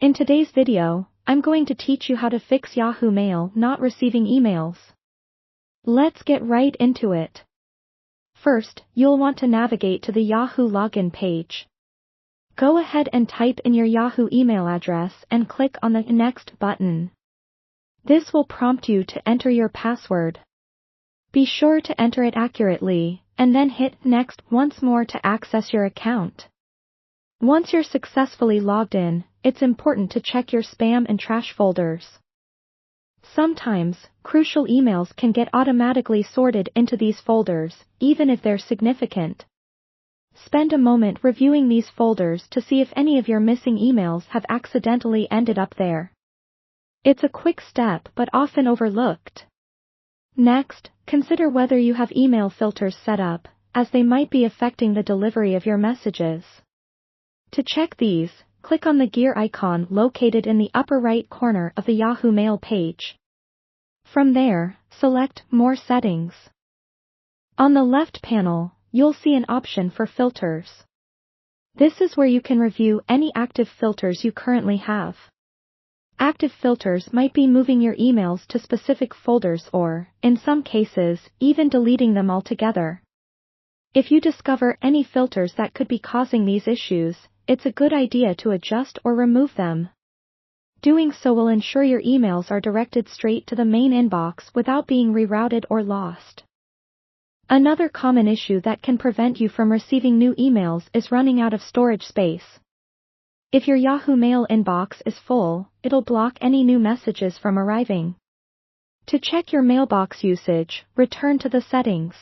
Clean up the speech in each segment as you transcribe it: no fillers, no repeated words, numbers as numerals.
In today's video, I'm going to teach you how to fix Yahoo Mail not receiving emails. Let's get right into it. First, you'll want to navigate to the Yahoo login page. Go ahead and type in your Yahoo email address and click on the Next button. This will prompt you to enter your password. Be sure to enter it accurately, and then hit Next once more to access your account. Once you're successfully logged in, it's important to check your spam and trash folders. Sometimes, crucial emails can get automatically sorted into these folders, even if they're significant. Spend a moment reviewing these folders to see if any of your missing emails have accidentally ended up there. It's a quick step but often overlooked. Next, consider whether you have email filters set up, as they might be affecting the delivery of your messages. To check these, click on the gear icon located in the upper right corner of the Yahoo Mail page. From there, select More Settings. On the left panel, you'll see an option for filters. This is where you can review any active filters you currently have. Active filters might be moving your emails to specific folders or, in some cases, even deleting them altogether. If you discover any filters that could be causing these issues, it's a good idea to adjust or remove them. Doing so will ensure your emails are directed straight to the main inbox without being rerouted or lost. Another common issue that can prevent you from receiving new emails is running out of storage space. If your Yahoo Mail inbox is full, it'll block any new messages from arriving. To check your mailbox usage, return to the settings.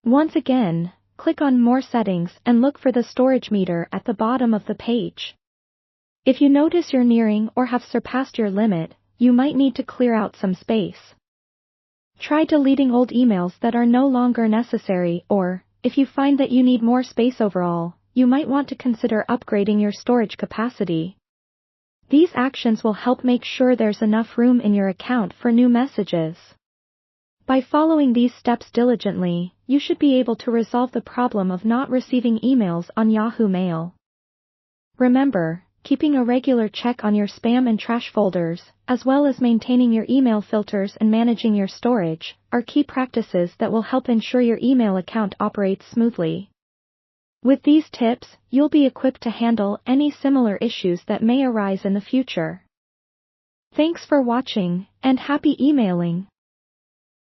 Once again, click on More Settings and look for the storage meter at the bottom of the page. If you notice you're nearing or have surpassed your limit, you might need to clear out some space. Try deleting old emails that are no longer necessary, or, if you find that you need more space overall, you might want to consider upgrading your storage capacity. These actions will help make sure there's enough room in your account for new messages. By following these steps diligently, you should be able to resolve the problem of not receiving emails on Yahoo Mail. Remember, keeping a regular check on your spam and trash folders, as well as maintaining your email filters and managing your storage, are key practices that will help ensure your email account operates smoothly. With these tips, you'll be equipped to handle any similar issues that may arise in the future. Thanks for watching, and happy emailing!